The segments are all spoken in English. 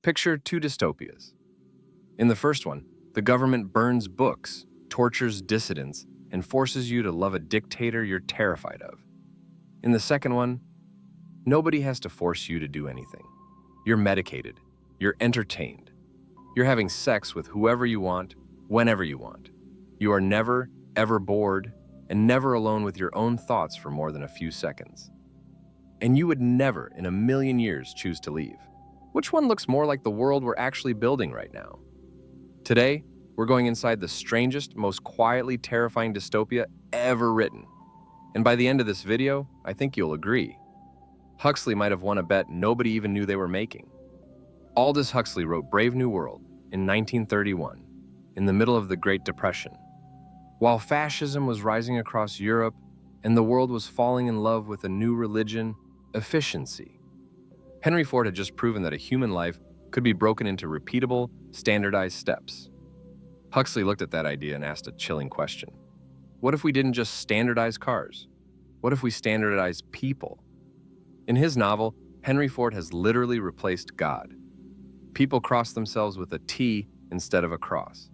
Picture two dystopias. In the first one, the government burns books, tortures dissidents, and forces you to love a dictator you're terrified of. In the second one, nobody has to force you to do anything. You're medicated, you're entertained, you're having sex with whoever you want, whenever you want. You are never, ever bored, and never alone with your own thoughts for more than a few seconds. And you would never in a million years choose to leave. Which one looks more like the world we're actually building right now? Today, we're going inside the strangest, most quietly terrifying dystopia ever written. And by the end of this video, I think you'll agree. Huxley might have won a bet nobody even knew they were making. Aldous Huxley wrote Brave New World in 1931, in the middle of the Great Depression. While fascism was rising across Europe and the world was falling in love with a new religion, efficiency. Henry Ford had just proven that a human life could be broken into repeatable, standardized steps. Huxley looked at that idea and asked a chilling question. What if we didn't just standardize cars? What if we standardized people? In his novel, Henry Ford has literally replaced God. People cross themselves with a T instead of a cross.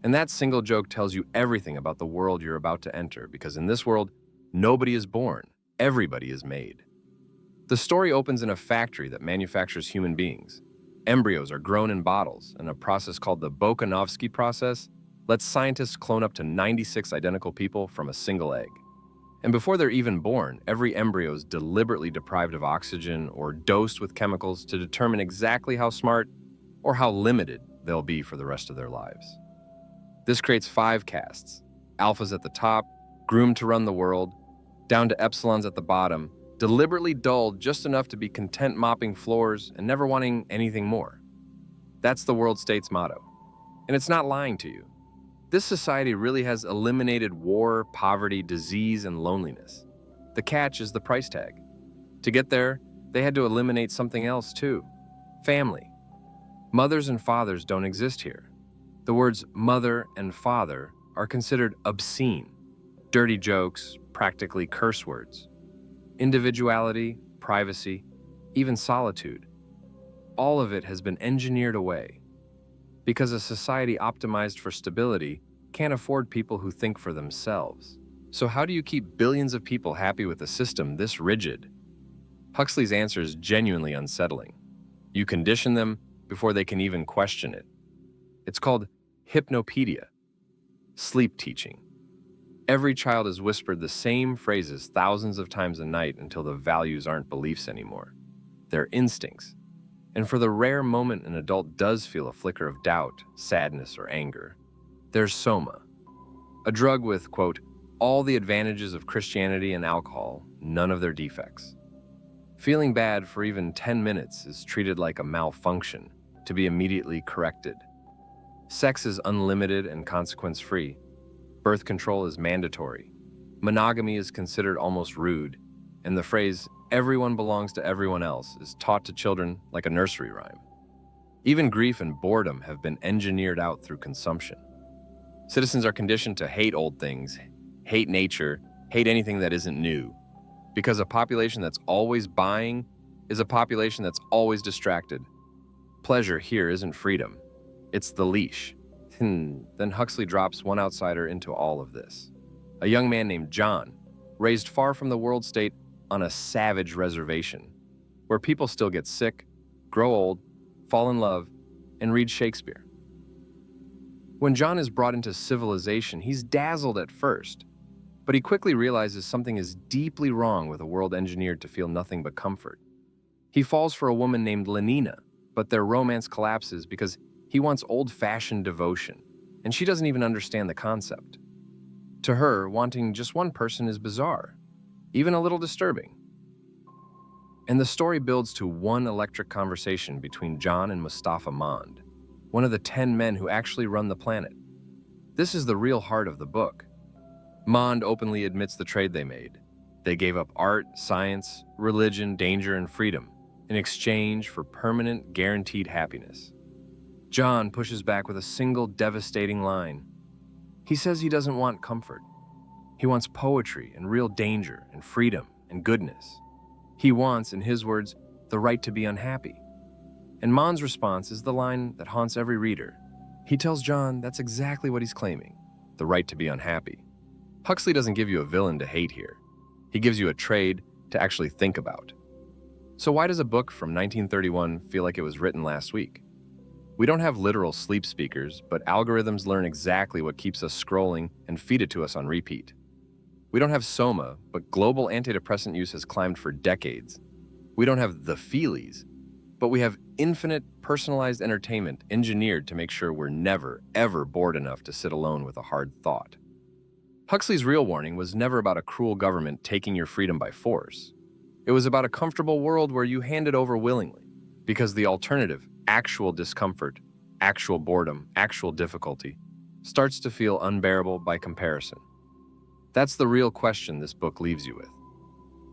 And that single joke tells you everything about the world you're about to enter, because in this world, nobody is born, everybody is made. The story opens in a factory that manufactures human beings. Embryos are grown in bottles, and a process called the Bokanovsky process lets scientists clone up to 96 identical people from a single egg. And before they're even born, every embryo is deliberately deprived of oxygen or dosed with chemicals to determine exactly how smart or how limited they'll be for the rest of their lives. This creates 5 castes: alphas at the top, groomed to run the world, down to epsilons at the bottom, deliberately dulled just enough to be content mopping floors and never wanting anything more. That's the world state's motto. And it's not lying to you. This society really has eliminated war, poverty, disease, and loneliness. The catch is the price tag. To get there, they had to eliminate something else too: family. Mothers and fathers don't exist here. The words mother and father are considered obscene, dirty jokes, practically curse words. Individuality, privacy, even solitude. All of it has been engineered away. Because a society optimized for stability can't afford people who think for themselves. So how do you keep billions of people happy with a system this rigid? Huxley's answer is genuinely unsettling. You condition them before they can even question it. It's called hypnopedia, sleep teaching. Every child is whispered the same phrases thousands of times a night until the values aren't beliefs anymore. They're instincts. And for the rare moment an adult does feel a flicker of doubt, sadness, or anger, there's soma, a drug with, quote, all the advantages of Christianity and alcohol, none of their defects. Feeling bad for even 10 minutes is treated like a malfunction, to be immediately corrected. Sex is unlimited and consequence-free. Birth control is mandatory. Monogamy is considered almost rude, and the phrase, everyone belongs to everyone else, is taught to children like a nursery rhyme. Even grief and boredom have been engineered out through consumption. Citizens are conditioned to hate old things, hate nature, hate anything that isn't new. Because a population that's always buying is a population that's always distracted. Pleasure here isn't freedom, it's the leash. Then Huxley drops one outsider into all of this. A young man named John, raised far from the world state on a savage reservation, where people still get sick, grow old, fall in love, and read Shakespeare. When John is brought into civilization, he's dazzled at first, but he quickly realizes something is deeply wrong with a world engineered to feel nothing but comfort. He falls for a woman named Lenina, but their romance collapses because he wants old-fashioned devotion, and she doesn't even understand the concept. To her, wanting just one person is bizarre, even a little disturbing. And the story builds to one electric conversation between John and Mustafa Mond, one of the 10 men who actually run the planet. This is the real heart of the book. Mond openly admits the trade they made. They gave up art, science, religion, danger, and freedom in exchange for permanent, guaranteed happiness. John pushes back with a single devastating line. He says he doesn't want comfort. He wants poetry and real danger and freedom and goodness. He wants, in his words, the right to be unhappy. And Mon's response is the line that haunts every reader. He tells John that's exactly what he's claiming, the right to be unhappy. Huxley doesn't give you a villain to hate here. He gives you a trade to actually think about. So why does a book from 1931 feel like it was written last week? We don't have literal sleep speakers, but algorithms learn exactly what keeps us scrolling and feed it to us on repeat. We don't have soma, but global antidepressant use has climbed for decades. We don't have the feelies, but we have infinite personalized entertainment engineered to make sure we're never, ever bored enough to sit alone with a hard thought. Huxley's real warning was never about a cruel government taking your freedom by force. It was about a comfortable world where you hand it over willingly, because the alternative, actual discomfort, actual boredom, actual difficulty, starts to feel unbearable by comparison. That's the real question this book leaves you with.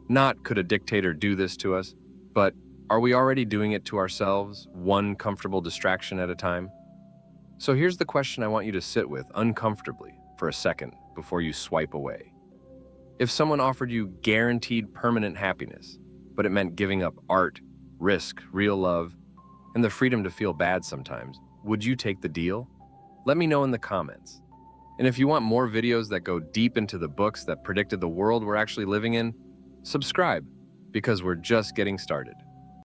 Not could a dictator do this to us, but are we already doing it to ourselves, one comfortable distraction at a time? So here's the question I want you to sit with uncomfortably for a second before you swipe away. If someone offered you guaranteed permanent happiness, but it meant giving up art, risk, real love, and the freedom to feel bad sometimes, would you take the deal? Let me know in the comments. And if you want more videos that go deep into the books that predicted the world we're actually living in, subscribe, because we're just getting started.